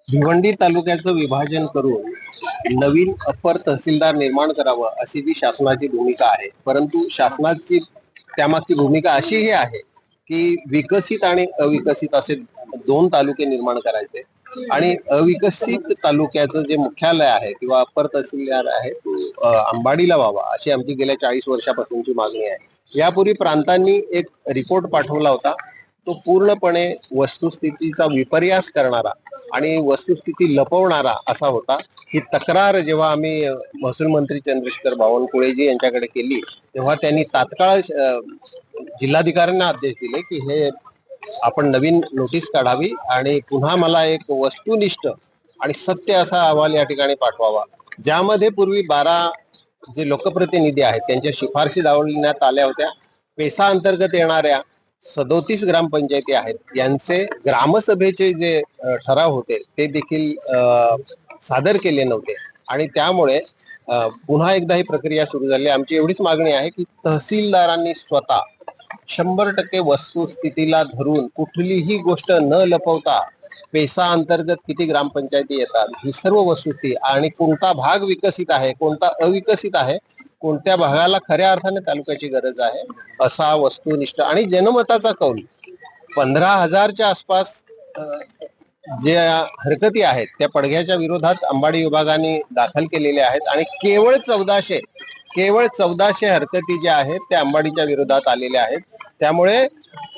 भिवंडी तालुक्याचं विभाजन करून नवीन अप्पर तहसीलदार निर्माण करावं अशी जी शासनाची भूमिका आहे, परंतु शासनाची त्यामागची भूमिका अशीही आहे की विकसित आणि अविकसित असे दोन तालुके निर्माण करायचे आणि अविकसित तालुक्याचं जे मुख्यालय आहे किंवा अप्पर तहसीलदार आहे तो अंबाडीला व्हावा अशी आमची गेल्या 40 वर्षापासूनची मागणी आहे। यापूर्वी प्रांतांनी एक रिपोर्ट पाठवला होता, तो पूर्णपणे वस्तुस्थितीचा विपर्यास करणारा आणि वस्तुस्थिती लपवणारा असा होता। ही तक्रार जेव्हा आम्ही महसूल मंत्री चंद्रशेखर बावनकुळेजी यांच्याकडे केली तेव्हा त्यांनी तात्काळ जिल्हाधिकाऱ्यांना आदेश दिले की हे आपण नवीन नोटीस काढावी आणि पुन्हा मला एक वस्तुनिष्ठ आणि सत्य असा अहवाल या ठिकाणी पाठवावा, ज्यामध्ये पूर्वी 12 जे लोकप्रतिनिधी आहेत त्यांच्या शिफारशी दाखवण्यात आल्या होत्या। पेसा अंतर्गत येणाऱ्या 37 ग्रामपंचायती आहेत यांचे ग्रामसभेचे जे ठराव होते ते देखील सादर केले नव्हते आणि त्यामुळे पुन्हा एकदा ही प्रक्रिया सुरू झाली। आमची एवढीच मागणी आहे की तहसीलदारांनी स्वतः 100% वस्तुस्थितीला धरून कुठलीही गोष्ट न लपवता पेसा अंतर्गत किती ग्रामपंचायती येतात ही सर्व वस्तुस्थिती आणि कोणता भाग विकसित आहे कोणता अविकसित आहे, कोणत्या भागाला खऱ्या अर्थाने तालुक्याची गरज आहे असा वस्तुनिष्ठ आणि जनमताचा कौल 15,000च्या आसपास जे हरकती आहेत त्या पडघ्याच्या विरोधात अंबाडी विभागाने दाखल केलेल्या आहेत आणि केवळ 1400 हरकती ज्या आहेत त्या अंबाडीच्या विरोधात आलेल्या आहेत। त्यामुळे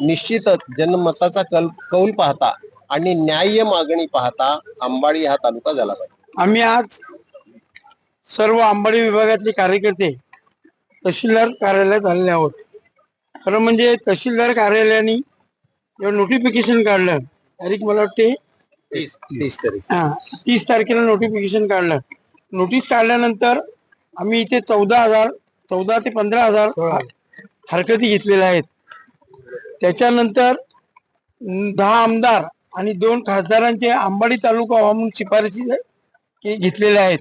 निश्चितच जनमताचा कौल पाहता आणि न्याय्य मागणी पाहता अंबाडी हा तालुका झाला पाहिजे। आम्ही आज सर्व अंबाडी विभागातले कार्यकर्ते तहसीलदार कार्यालयात आलेले आहोत। खरं म्हणजे तहसीलदार कार्यालयाने नोटिफिकेशन काढलं, तारीख मला वाटते 30 तारखेला नोटिफिकेशन काढलं। नोटीस काढल्यानंतर आम्ही इथे 14 ते 15,000 हरकती घेतलेल्या आहेत। त्याच्यानंतर 10 आमदार आणि 2 खासदारांचे अंबाडी तालुका व्हावा म्हणून शिफारशी घेतलेल्या आहेत।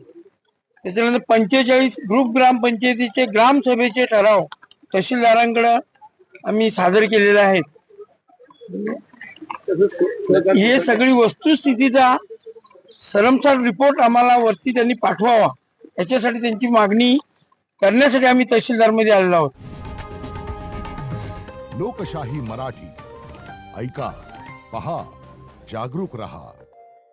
त्याच्यानंतर 45 ग्रुप ग्रामपंचायतीचे ग्रामसभेचे ठराव तहसीलदारांकडे आम्ही सादर केलेले आहेत। हे सगळी वस्तुस्थितीचा सरमसार रिपोर्ट आम्हाला वरती त्यांनी पाठवावा याच्यासाठी त्यांची मागणी करण्यासाठी आम्ही तहसीलदार मध्ये आलेलो आहोत। लोकशाही मराठी ऐका, पहा, जागरूक रहा।